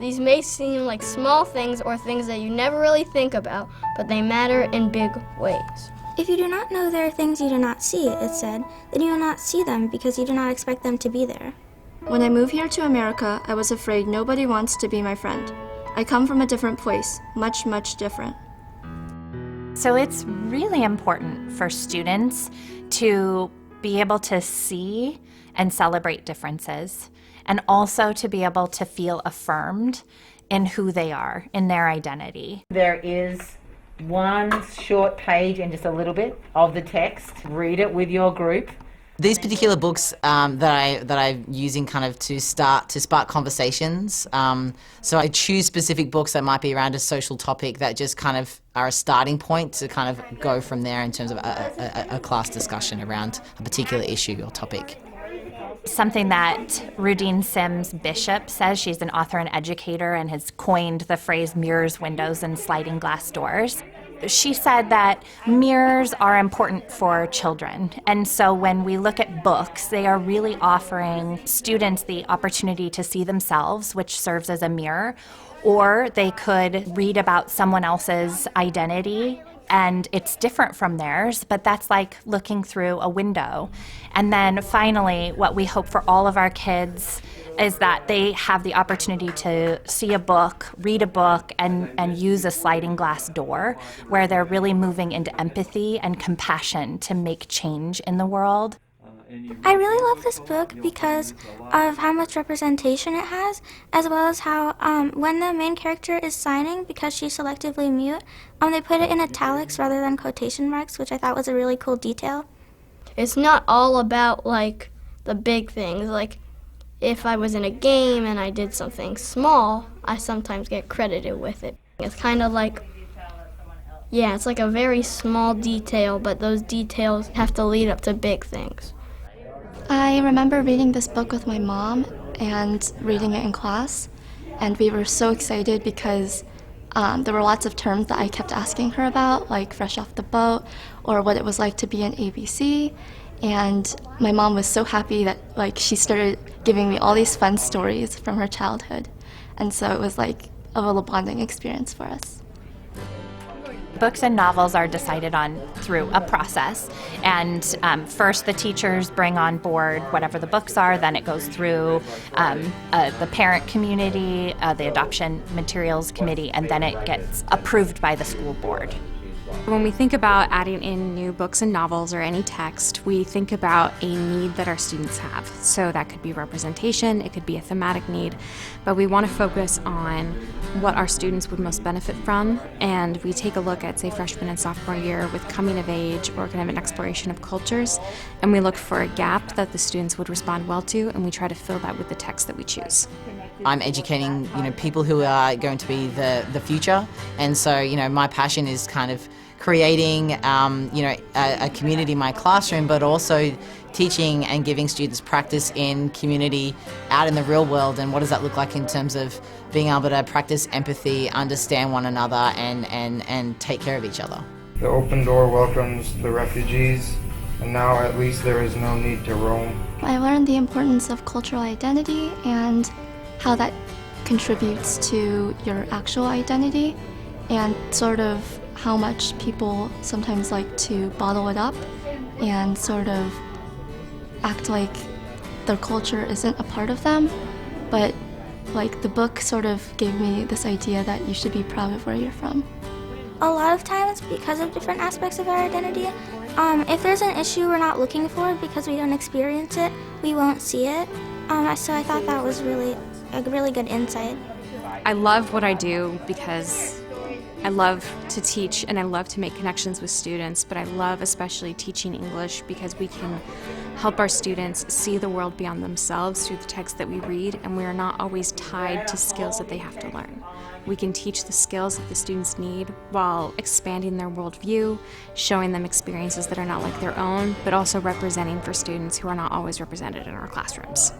These may seem like small things or things that you never really think about, but they matter in big ways. If you do not know there are things you do not see, it said, then you will not see them because you do not expect them to be there. When I moved here to America, I was afraid nobody wants to be my friend. I come from a different place, much, much different. So it's really important for students to be able to see and celebrate differences, and also to be able to feel affirmed in who they are, in their identity. There is one short page and just a little bit of the text. Read it with your group. These particular books that I'm using kind of to spark conversations. So I choose specific books that might be around a social topic that just kind of are a starting point to kind of go from there in terms of a class discussion around a particular issue or topic. Something that Rudine Sims Bishop says, she's an author and educator and has coined the phrase mirrors, windows, and sliding glass doors. She said that mirrors are important for children, and so when we look at books, they are really offering students the opportunity to see themselves, which serves as a mirror, or they could read about someone else's identity and it's different from theirs, but that's like looking through a window. And then finally, what we hope for all of our kids is that they have the opportunity to see a book, read a book, and use a sliding glass door where they're really moving into empathy and compassion to make change in the world. I really love this book because of how much representation it has, as well as how when the main character is signing, because she's selectively mute, they put it in italics rather than quotation marks, which I thought was a really cool detail. It's not all about like the big things. Like if I was in a game and I did something small, I sometimes get credited with it. It's kind of like, yeah, it's like a very small detail, but those details have to lead up to big things. I remember reading this book with my mom and reading it in class, and we were so excited because there were lots of terms that I kept asking her about, like fresh off the boat, or what it was like to be in ABC, and my mom was so happy that she started giving me all these fun stories from her childhood, and so it was like a little bonding experience for us. Books and novels are decided on through a process, and first the teachers bring on board whatever the books are, then it goes through the parent community, the adoption materials committee, and then it gets approved by the school board. When we think about adding in new books and novels or any text, we think about a need that our students have. So that could be representation, it could be a thematic need, but we want to focus on what our students would most benefit from, and we take a look at, say, freshman and sophomore year with coming of age or kind of an exploration of cultures, and we look for a gap that the students would respond well to, and we try to fill that with the text that we choose. I'm educating, people who are going to be the future, and so, my passion is kind of creating, a community in my classroom, but also teaching and giving students practice in community out in the real world, and what does that look like in terms of being able to practice empathy, understand one another, and take care of each other. The open door welcomes the refugees, and now at least there is no need to roam. I learned the importance of cultural identity and how that contributes to your actual identity, and sort of how much people sometimes like to bottle it up and sort of act like their culture isn't a part of them, but the book sort of gave me this idea that you should be proud of where you're from. A lot of times, because of different aspects of our identity, if there's an issue we're not looking for because we don't experience it, we won't see it. So I thought that was a really good insight. I love what I do because I love to teach and I love to make connections with students, but I love especially teaching English because we can help our students see the world beyond themselves through the text that we read, and we are not always tied to skills that they have to learn. We can teach the skills that the students need while expanding their worldview, showing them experiences that are not like their own, but also representing for students who are not always represented in our classrooms.